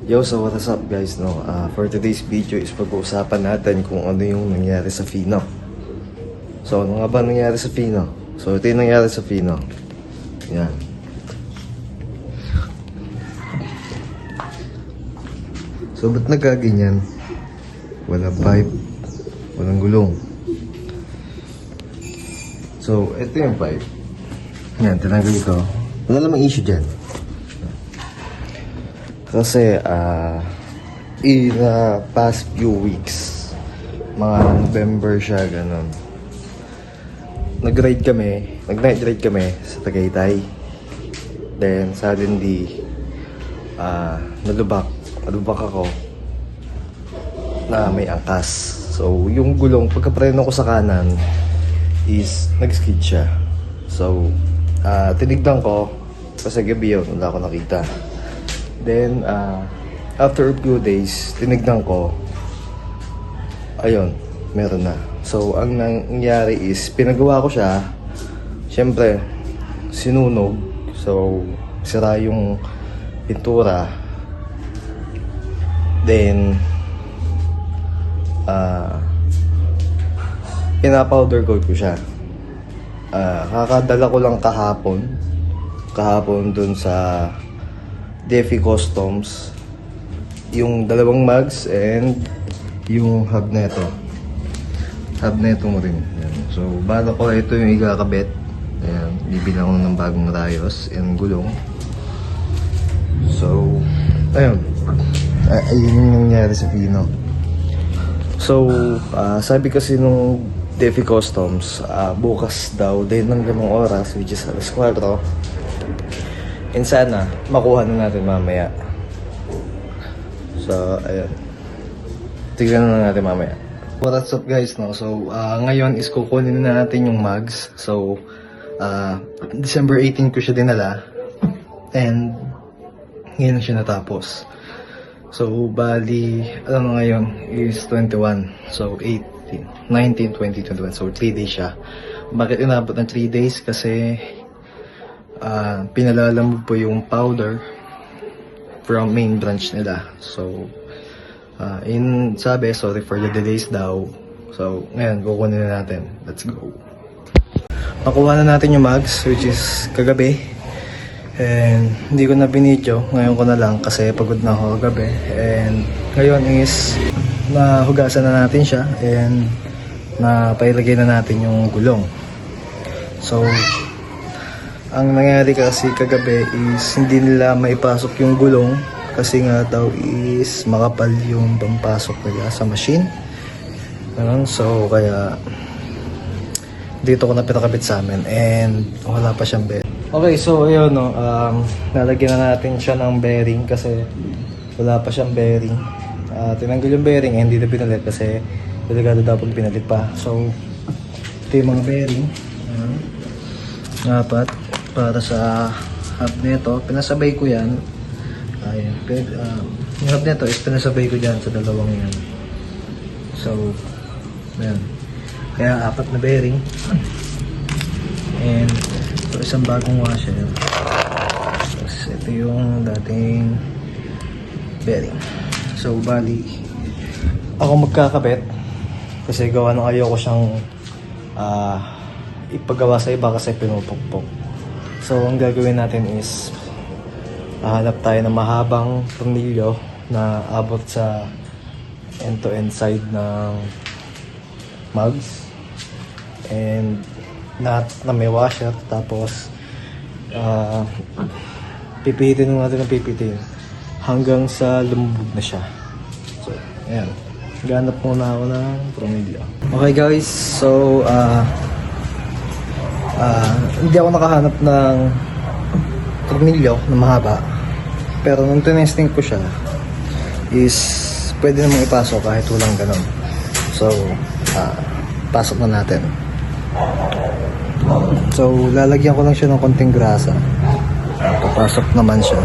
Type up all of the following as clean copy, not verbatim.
Yo, so what's up guys, no? For today's video is pag-uusapan natin kung ano yung nangyari sa Fino. So, ano nga ba nangyari sa Fino? So, ito yung nangyari sa Fino. Yan. So, ba't nagkaganyan? Walang pipe, walang gulong. So, ito yung pipe. Yan, tinanggal ito. Wala namang issue dyan. Kasi, in the past few weeks, mga November siya, ganun. Nag-night ride kami sa Tagaytay. Then, suddenly, nalubak ako na may angkas. So, yung gulong, pagka-preno ko sa kanan, is nag-skid siya. So, tinignan ko, kasi gabi yun, wala ako nakita. Then, after a few days, tinignan ko, ayun, meron na. So, ang nangyari is, pinagawa ko siya, syempre, sinunog. So, sira yung pintura. Then, pinapowder coat ko siya. Kakadala ko lang kahapon dun sa Defi Customs, yung dalawang mugs and yung hub neto mo rin. Ayan. So, bala ko ito yung ikakabit. Ayan, bibilang ko ng bagong rayos and gulong. So, ayun. Ayun yung nangyari sa Fino. So, sabi kasi nung Defi Customs, bukas daw din ng ganong oras, which is alas 4. And sana, makuha na natin mamaya. So, ayun. Tignan na natin mamaya. What's up guys, no? So, ngayon is kukunin na natin yung mugs. So, December 18 ko siya dinala. And, ngayon siya natapos. So, bali, alam mo ngayon is 21. So, 18, 19, 20, 21. So, 3 days siya. Bakit inabot ng 3 days? Kasi, pinalalamog po yung powder from main branch nila. So, sabi, sorry for the delays daw. So, ngayon, kukunin na natin. Let's go. Nakuha na natin yung mugs, which is kagabi. And, hindi ko na binidyo. Ngayon ko na lang kasi pagod na ako kagabi. And, ngayon is, nahugasan na natin siya. And, napailagay na natin yung gulong. So, ang nangyari kasi kagabi is hindi nila maipasok yung gulong kasi nga daw is makapal yung pampasok nila sa machine. So kaya dito ko na pinakabit sa amin and wala pa siyang bearing. Okay, so ayun no, lalagyan na natin siya ng bearing kasi wala pa siyang bearing. Tinanggal yung bearing hindi na pinalit kasi delikado daw pag pinalit pa. So ito yung mga bearing. Apat para sa hub neto, pinasabay ko yan. Ayan, yung hub neto is pinasabay ko dyan sa dalawang yan. So, ayan. Kaya 4 na bearing. And, ito isang bagong washer. Tapos, ito yung dating bearing. So, bali, ako magkakabit. Kasi gawa nung ayoko siyang ipagawa sa iba kasi pinupukpok. So, ang gagawin natin is hahanap tayo ng mahabang tornilyo na abot sa end-to-end side ng mugs and na may washer. Tapos pipihitin natin ng pipihitin hanggang sa lumubog na siya. So, ayan. Ganap muna ako ng tornilyo. Okay guys, so hindi ako nakahanap ng tornilyo na mahaba, pero nung tinesting ko siya is pwede namang ipasok kahit walang ganun. So pasok na natin. So lalagyan ko lang siya ng konting grasa, papasok naman siya.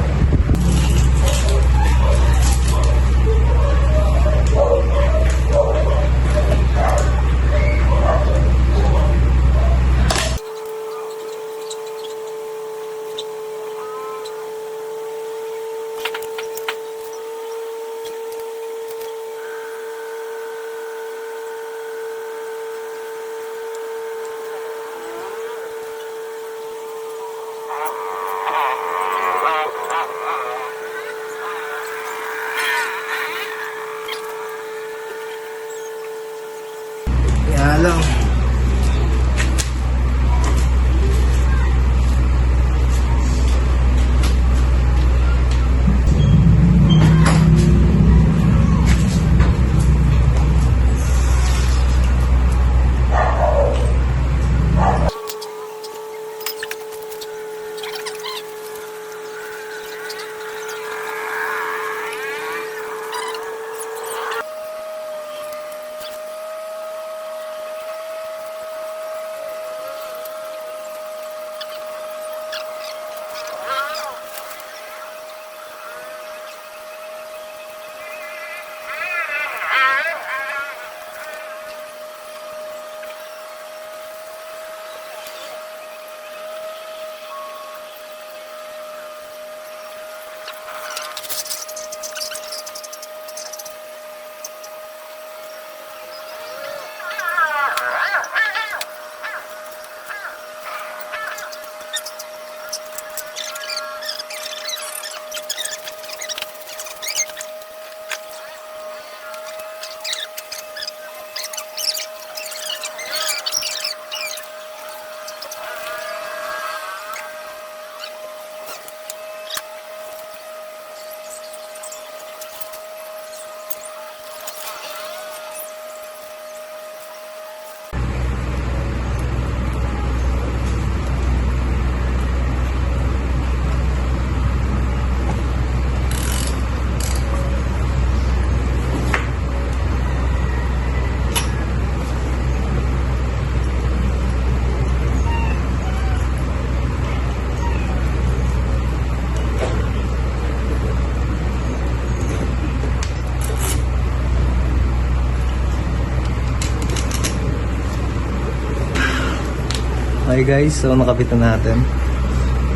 Okay guys, so nakabit na natin.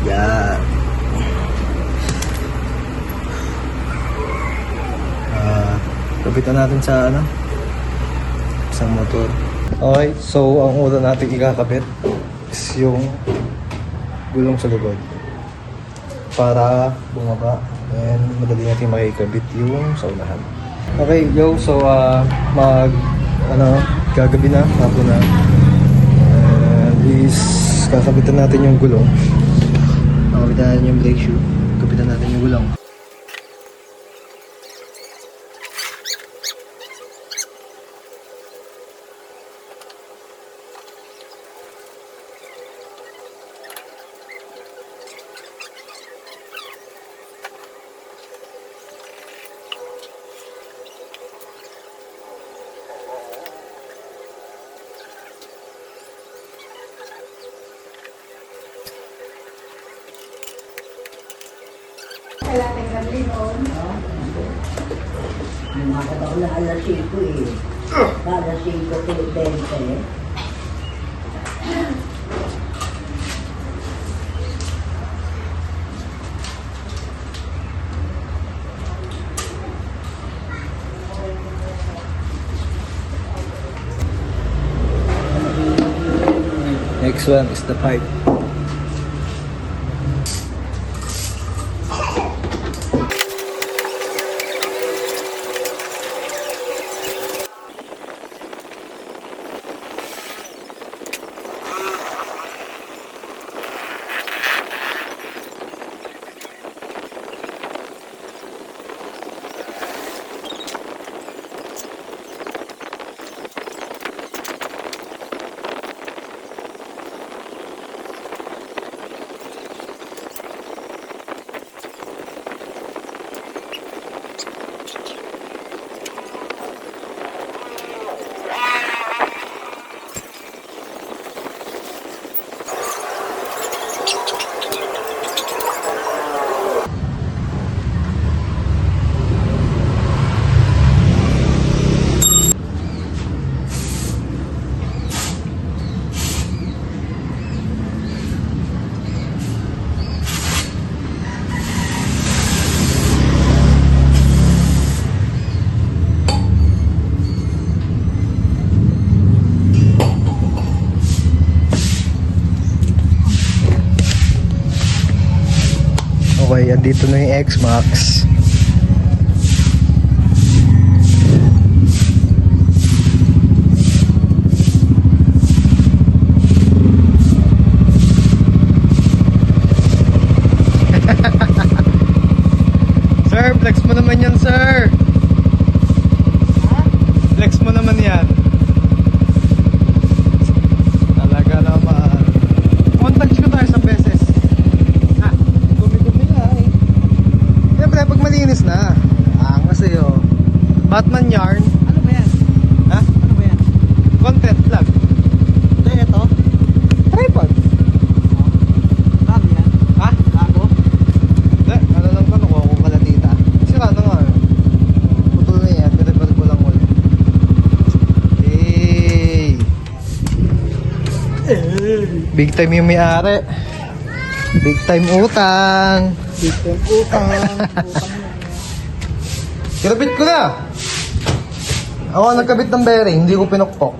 Yan. Kabitan natin sa ano? Isang motor. Okay, so ang una natin ikakabit is yung gulong sa likod. Para bumaba. And madali natin makikabit yung sa unahan. Okay, yo, so gagabi na, hapon na. Is kakabitan natin yung gulong. Kakabitan natin yung brake shoe. Kabitan natin yung gulong. Lumakad ako na alas 5 eh. Alas 5:20. Next one is the pipe. Okay, andito na yung X-Max. Sir, flex mo naman yan, sir. Flex mo naman yan. Talaga naman. Contact ko tayo sa beses. Siyempre, pag malinis na. Angas eh, oh. Batman yarn. Ano ba yan? Ha? Ano ba yan? Content vlog. Ito? Tripod. Bago yan? Ha? Bago? Hindi, ano lang pa, nakuha ko kalatita. Sira na nga. Putol na yan, pinagpag ko lang ulit. Hey! Big time yung may-ari. Big time utang. Big time utang. Kinabit ko na! Ako ang nagkabit ng bearing, hindi ko pinukpok.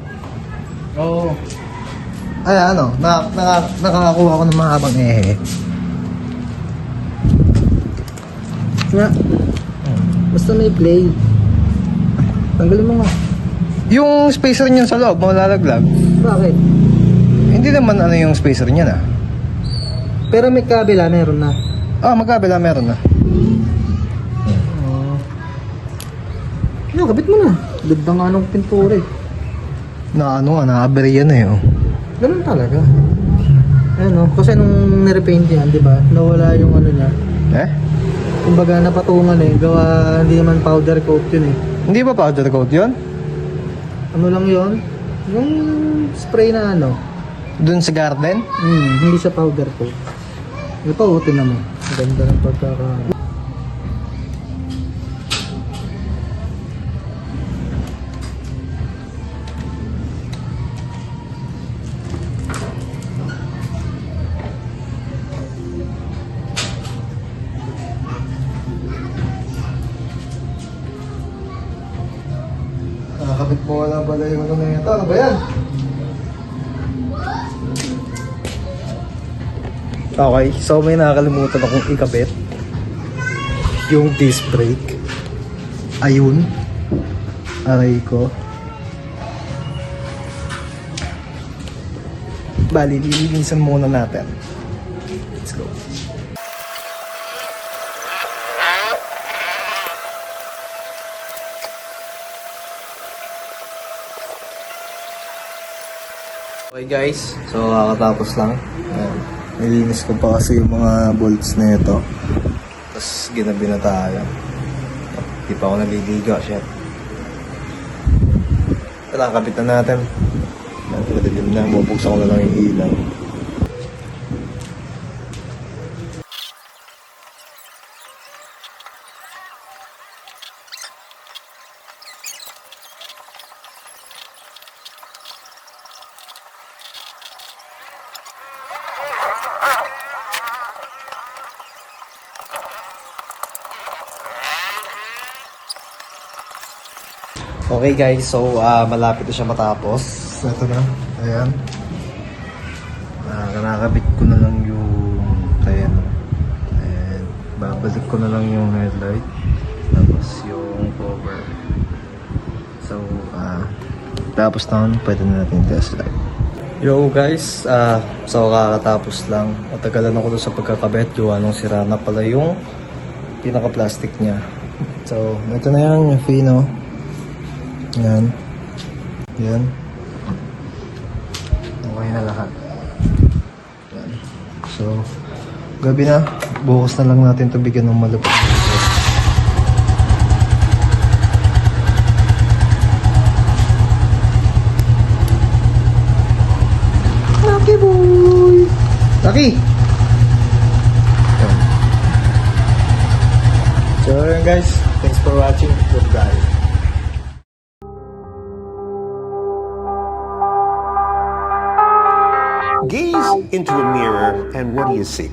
Oo. Ay ano, nakakakuha ko ng mahabang ehe. Nga. Basta may play. Tanggalin mo nga. Yung spacer niyan sa loob, malalaglag. Bakit? Hindi naman ano yung spacer niyan ah. Pero may kabila, meron na. Ah, magkabila meron na. Ano, kabit mo na. Ganda nga nung pintura eh. Na ano nga, na-aberya na eh oh. Ganun talaga. Ayun kasi nung nirepaint yan, di ba? Nawala yung ano niya. Eh? Kumbaga napatungan eh. Gawa, hindi naman powder coat yun eh. Hindi ba powder coat yun? Ano lang yun? Yung spray na ano. Dun sa garden? Hindi siya powder coat. Napautin naman. Ganda ng pagkaka... Kakabit mo na pala yung ano na ito. Ano ba yan? Okay, so may nakakalimutan akong ikabit. Yung disc brake. Ayun. Aray ko. Bali, lilinisan muna natin. Let's go. Okay guys, so kakatapos lang. Ayan. Nilinis ko pa kasi yung mga bolts na ito. Tapos ginabi na tayo. Di pa ako naliliga, shit. Kakapit na natin. Madilim na, bubuksan ko na lang yung ilaw. Okay guys, so malapit na siya matapos. Ito na, ayan. Nakakabit ko na lang yung ayan. And babalik ko na lang yung headlight. Tapos yung cover. So, tapos na pwede na natin test drive. Yo guys, so kakatapos lang. Matagalan ako doon sa pagkakabit. Yung anong sira na pala yung pinaka-plastic niya. So, ito na yan, yung Fino. Yan. Yan. Okay na lahat. Yan. So, gabi na. Bukas na lang natin ito bigyan ng malapit. Lucky boy! Lucky! Yan. So, yun guys. Thanks for watching. Goodbye. Gaze into a mirror, and what do you see?